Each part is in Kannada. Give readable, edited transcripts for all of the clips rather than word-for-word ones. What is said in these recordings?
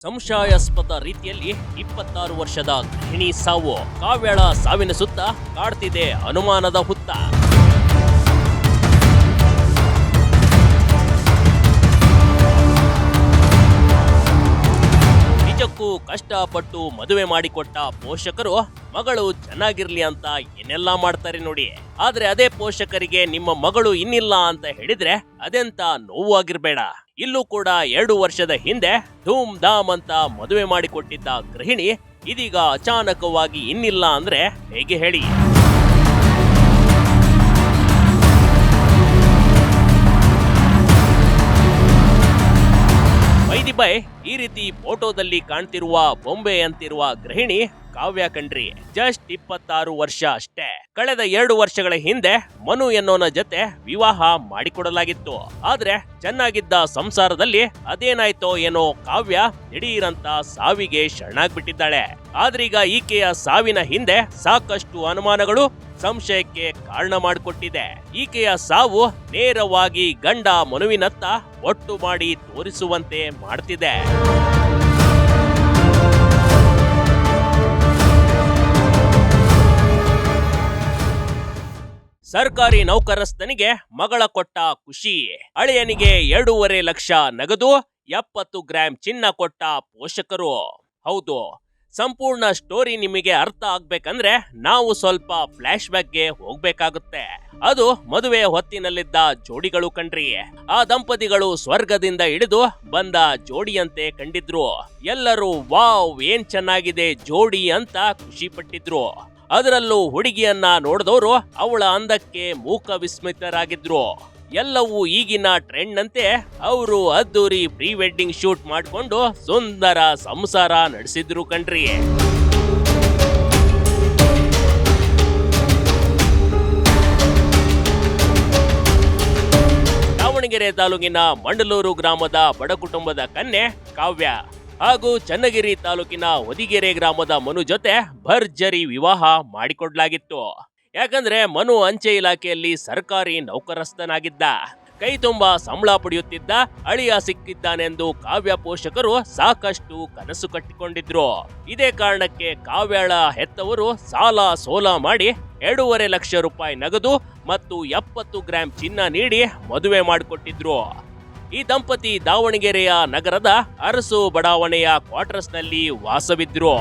ಸಂಶಯಾಸ್ಪದ ರೀತಿಯಲ್ಲಿ 26 ವರ್ಷದ ಗೃಹಿಣಿ ಸಾವು. ಕಾವ್ಯಳ ಸಾವಿನ ಸುತ್ತ ಕಾಡ್ತಿದೆ ಅನುಮಾನದ ಹುತ್ತ. ನಿಜಕ್ಕೂ ಕಷ್ಟಪಟ್ಟು ಮದುವೆ ಮಾಡಿಕೊಟ್ಟ ಪೋಷಕರು ಮಗಳು ಚೆನ್ನಾಗಿರ್ಲಿ ಅಂತ ಏನೆಲ್ಲಾ ಮಾಡ್ತಾರೆ ನೋಡಿ. ಆದ್ರೆ ಅದೇ ಪೋಷಕರಿಗೆ ನಿಮ್ಮ ಮಗಳು ಇನ್ನಿಲ್ಲ ಅಂತ ಹೇಳಿದ್ರೆ ಅದೆಂತ ನೋವು ಆಗಿರ್ಬೇಡ. ಇಲ್ಲೂ ಕೂಡ 2 ವರ್ಷದ ಹಿಂದೆ ಧೂಮ್ ಧಾಮ್ ಅಂತ ಮದುವೆ ಮಾಡಿಕೊಟ್ಟಿದ್ದ ಗೃಹಿಣಿ ಇದೀಗ ಅಚಾನಕವಾಗಿ ಇನ್ನಿಲ್ಲ ಅಂದ್ರೆ ಹೇಗೆ ಹೇಳಿ. ಬೈ ಈ ರೀತಿ ಫೋಟೋದಲ್ಲಿ ಕಾಣ್ತಿರುವ ಬೊಂಬೆ ಅಂತಿರುವ ಗೃಹಿಣಿ ಕಾವ್ಯ ಕಣ್ರಿ. ಜಸ್ಟ್ 26 ವರ್ಷ ಅಷ್ಟೇ. ಕಳೆದ 2 ವರ್ಷಗಳ ಹಿಂದೆ ಮನು ಎನ್ನೋನ ಜೊತೆ ವಿವಾಹ ಮಾಡಿಕೊಡಲಾಗಿತ್ತು. ಆದ್ರೆ ಚೆನ್ನಾಗಿದ್ದ ಸಂಸಾರದಲ್ಲಿ ಅದೇನಾಯ್ತೋ ಏನೋ ಕಾವ್ಯ ದಿಢೀರಂತ ಸಾವಿಗೆ ಶರಣಾಗ್ಬಿಟ್ಟಿದ್ದಾಳೆ. ಆದ್ರೀಗ ಈಕೆಯ ಸಾವಿನ ಹಿಂದೆ ಸಾಕಷ್ಟು ಅನುಮಾನಗಳು ಸಂಶಯಕ್ಕೆ ಕಾರಣ ಮಾಡಿಕೊಟ್ಟಿದೆ. ಈಕೆಯ ಸಾವು ನೇರವಾಗಿ ಗಂಡ ಮನುವಿನತ್ತ ಒಟ್ಟು ಮಾಡಿ ತೋರಿಸುವಂತೆ ಮಾಡ್ತಿದೆ. ಸರ್ಕಾರಿ ನೌಕರಸ್ಥನಿಗೆ ಮಗಳ ಕೊಟ್ಟ ಖುಷಿ. ಅಳಿಯನಿಗೆ 2.5 ಲಕ್ಷ ನಗದು, 70 ಗ್ರಾಂ ಚಿನ್ನ ಕೊಟ್ಟ ಪೋಷಕರು. ಹೌದು, ಸಂಪೂರ್ಣ ಸ್ಟೋರಿ ನಿಮಗೆ ಅರ್ಥ ಆಗ್ಬೇಕಂದ್ರೆ ನಾವು ಸ್ವಲ್ಪ ಫ್ಲಾಶ್ ಬ್ಯಾಕ್ಗೆ ಹೋಗ್ಬೇಕಾಗುತ್ತೆ. ಅದು ಮದುವೆ ಹೊತ್ತಿನಲ್ಲಿದ್ದ ಜೋಡಿಗಳು ಕಣ್ರಿ. ಆ ದಂಪತಿಗಳು ಸ್ವರ್ಗದಿಂದ ಇಳಿದು ಬಂದ ಜೋಡಿಯಂತೆ ಕಂಡಿದ್ರು. ಎಲ್ಲರೂ ವಾವ್ ಏನ್ ಚೆನ್ನಾಗಿದೆ ಜೋಡಿ ಅಂತ ಖುಷಿ ಪಟ್ಟಿದ್ರು. ಅದರಲ್ಲೂ ಹುಡುಗಿಯನ್ನ ನೋಡಿದವರು ಅವಳ ಅಂದಕ್ಕೆ ಮೂಕ ವಿಸ್ಮಿತರಾಗಿದ್ರು. ಎಲ್ಲವೂ ಈಗಿನ ಟ್ರೆಂಡ್ ನಂತೆ ಅವರು ಅದ್ದೂರಿ ಪ್ರೀ ವೆಡ್ಡಿಂಗ್ ಶೂಟ್ ಮಾಡ್ಕೊಂಡು ಸುಂದರ ಸಂಸಾರ ನಡೆಸಿದ್ರು ಕಣ್ರಿ. ದಾವಣಗೆರೆ ತಾಲೂಕಿನ ಮಂಡಲೂರು ಗ್ರಾಮದ ಬಡ ಕುಟುಂಬದ ಕನ್ಯೆ ಕಾವ್ಯ ಹಾಗೂ ಚನ್ನಗಿರಿ ತಾಲೂಕಿನ ಹೊದಿಗೆರೆ ಗ್ರಾಮದ ಮನು ಜೊತೆ ಭರ್ಜರಿ ವಿವಾಹ ಮಾಡಿಕೊಡ್ಲಾಗಿತ್ತು. ಯಾಕಂದ್ರೆ ಮನು ಅಂಚೆ ಇಲಾಖೆಯಲ್ಲಿ ಸರ್ಕಾರಿ ನೌಕರಸ್ಥನಾಗಿದ್ದ. ಕೈ ತುಂಬಾ ಸಂಬಳ ಪಡೆಯುತ್ತಿದ್ದ ಅಳಿಯ ಸಿಕ್ಕಿದ್ದಾನೆಂದು ಕಾವ್ಯ ಪೋಷಕರು ಸಾಕಷ್ಟು ಕನಸು ಕಟ್ಟಿಕೊಂಡಿದ್ರು. ಇದೇ ಕಾರಣಕ್ಕೆ ಕಾವ್ಯಳ ಹೆತ್ತವರು ಸಾಲ ಸೋಲ ಮಾಡಿ 2.5 ಲಕ್ಷ ರೂಪಾಯಿ ನಗದು ಮತ್ತು 70 ಗ್ರಾಂ ಚಿನ್ನ ನೀಡಿ ಮದುವೆ ಮಾಡಿಕೊಟ್ಟಿದ್ರು. ಈ ದಂಪತಿ ದಾವಣಗೆರೆಯ ನಗರದ ಅರಸು ಬಡಾವಣೆಯ ಕ್ವಾರ್ಟರ್ಸ್ನಲ್ಲಿ ವಾಸವಿದ್ರು.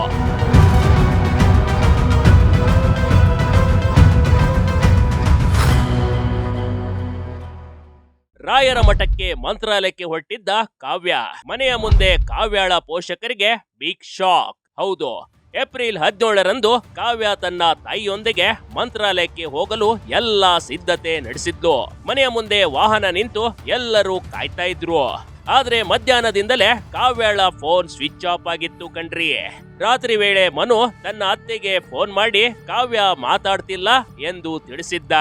ರಾಯರ ಮಠಕ್ಕೆ ಮಂತ್ರಾಲಯಕ್ಕೆ ಹೊರಟಿದ್ದ ಕಾವ್ಯ. ಮನೆಯ ಮುಂದೆ ಕಾವ್ಯಳ ಪೋಷಕರಿಗೆ ಬಿಗ್ ಶಾಕ್. ಹೌದು, ಏಪ್ರಿಲ್ 17ರಂದು ಕಾವ್ಯ ತನ್ನ ತಾಯಿಯೊಂದಿಗೆ ಮಂತ್ರಾಲಯಕ್ಕೆ ಹೋಗಲು ಎಲ್ಲಾ ಸಿದ್ಧತೆ ನಡೆಸಿದ್ಲು. ಮನೆಯ ಮುಂದೆ ವಾಹನ ನಿಂತು ಎಲ್ಲರೂ ಕಾಯ್ತಾ ಇದ್ರು. ಆದ್ರೆ ಮಧ್ಯಾಹ್ನದಿಂದಲೇ ಕಾವ್ಯಳ ಫೋನ್ ಸ್ವಿಚ್ ಆಫ್ ಆಗಿತ್ತು ಕಣ್ರಿ. ರಾತ್ರಿ ವೇಳೆ ಮನು ತನ್ನ ಅತ್ತೆಗೆ ಫೋನ್ ಮಾಡಿ ಕಾವ್ಯ ಮಾತಾಡ್ತಿಲ್ಲ ಎಂದು ತಿಳಿಸಿದ್ದ.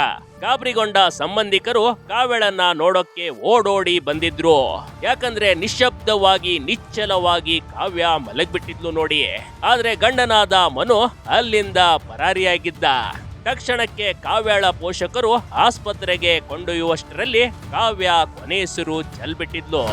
ಗಾಬರಿಗೊಂಡ ಸಂಬಂಧಿಕರು ಕಾವ್ಯಳನ್ನ ನೋಡೋಕೆ ಓಡೋಡಿ ಬಂದಿದ್ರು. ಯಾಕಂದ್ರೆ ನಿಶ್ಶಬ್ದವಾಗಿ ನಿಶ್ಚಲವಾಗಿ ಕಾವ್ಯ ಮಲಗ್ಬಿಟ್ಟಿದ್ಲು ನೋಡಿ. ಆದ್ರೆ ಗಂಡನಾದ ಮನು ಅಲ್ಲಿಂದ ಪರಾರಿಯಾಗಿದ್ದ. ತಕ್ಷಣಕ್ಕೆ ಕಾವ್ಯಳ ಪೋಷಕರು ಆಸ್ಪತ್ರೆಗೆ ಕೊಂಡೊಯ್ಯುವಷ್ಟರಲ್ಲಿ ಕಾವ್ಯ ಕೊನೆಯುಸಿರು ಚೆಲ್ಬಿಟ್ಟಿದ್ಲು.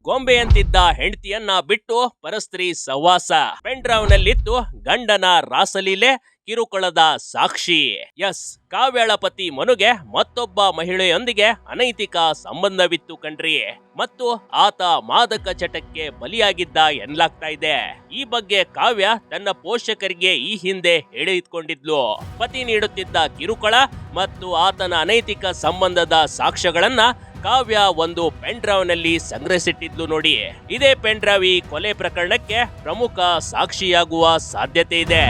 ಗೊಂಬೆಯಂತಿದ್ದ ಹೆಂಡತಿಯನ್ನ ಬಿಟ್ಟು ಪರಸ್ತ್ರೀ ಸಹವಾಸ, ಪೆನ್ ಡ್ರೈವ್ ನಲ್ಲಿತ್ತು ಗಂಡನ ರಾಸಲೀಲೆ, ಕಿರುಕುಳದ ಸಾಕ್ಷಿ. ಎಸ್, ಕಾವ್ಯಳ ಪತಿ ಮನುಗೆ ಮತ್ತೊಬ್ಬ ಮಹಿಳೆಯೊಂದಿಗೆ ಅನೈತಿಕ ಸಂಬಂಧವಿತ್ತು ಕಣ್ರಿ. ಮತ್ತು ಆತ ಮಾದಕ ಚಟಕ್ಕೆ ಬಲಿಯಾಗಿದ್ದ ಎನ್ನಲಾಗ್ತಾ ಇದೆ. ಈ ಬಗ್ಗೆ ಕಾವ್ಯ ತನ್ನ ಪೋಷಕರಿಗೆ ಈ ಹಿಂದೆ ಹೇಳಿ ಇಟ್ಕೊಂಡಿದ್ಲು. ಪತಿ ನೀಡುತ್ತಿದ್ದ ಕಿರುಕುಳ ಮತ್ತು ಆತನ ಅನೈತಿಕ ಸಂಬಂಧದ ಸಾಕ್ಷ್ಯಗಳನ್ನ ಕಾವ್ಯ ಒಂದು ಪೆನ್ ಡ್ರೈವ್ ನಲ್ಲಿ ಸಂಗ್ರಹಿಸಿಟ್ಟಿದ್ಲು ನೋಡಿ. ಇದೇ ಪೆನ್ ಡ್ರೈವ್ ಈ ಕೊಲೆ ಪ್ರಕರಣಕ್ಕೆ ಪ್ರಮುಖ ಸಾಕ್ಷಿಯಾಗುವ ಸಾಧ್ಯತೆ ಇದೆ.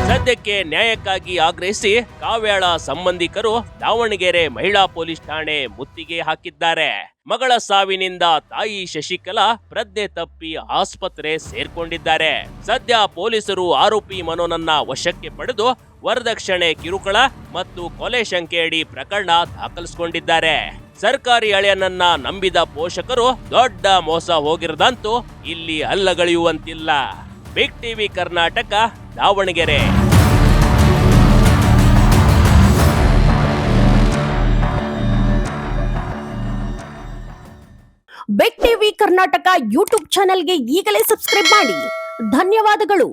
ಸದ್ಯಕ್ಕೆ ನ್ಯಾಯಕ್ಕಾಗಿ ಆಗ್ರಹಿಸಿ ಕಾವ್ಯಳ ಸಂಬಂಧಿಕರು ದಾವಣಗೆರೆ ಮಹಿಳಾ ಪೊಲೀಸ್ ಠಾಣೆ ಮುತ್ತಿಗೆ ಹಾಕಿದ್ದಾರೆ. ಮಗಳ ಸಾವಿನಿಂದ ತಾಯಿ ಶಶಿಕಲಾ ಪ್ರಜ್ಞೆ ತಪ್ಪಿ ಆಸ್ಪತ್ರೆ ಸೇರ್ಕೊಂಡಿದ್ದಾರೆ. ಸದ್ಯ ಪೊಲೀಸರು ಆರೋಪಿ ಮನೋನನ್ನ ವಶಕ್ಕೆ ಪಡೆದು ವರದಕ್ಷಿಣೆ ಕಿರುಕುಳ ಮತ್ತು ಕೊಲೆ ಶಂಕೆಯಡಿ ಪ್ರಕರಣ ದಾಖಲಿಸಿಕೊಂಡಿದ್ದಾರೆ. ಸರ್ಕಾರಿ ಹಳೆಯನನ್ನ ನಂಬಿದ ಪೋಷಕರು ದೊಡ್ಡ ಮೋಸ ಹೋಗಿರದಂತೂ ಇಲ್ಲಿ ಅಲ್ಲಗಳೆಯುವಂತಿಲ್ಲ. Big TV Karnataka, Davanagere. Big TV Karnataka YouTube ಚಾನೆಲ್ಗೆ ಈಗಲೇ ಸಬ್ಸ್ಕ್ರೈಬ್ ಮಾಡಿ. ಧನ್ಯವಾದಗಳು.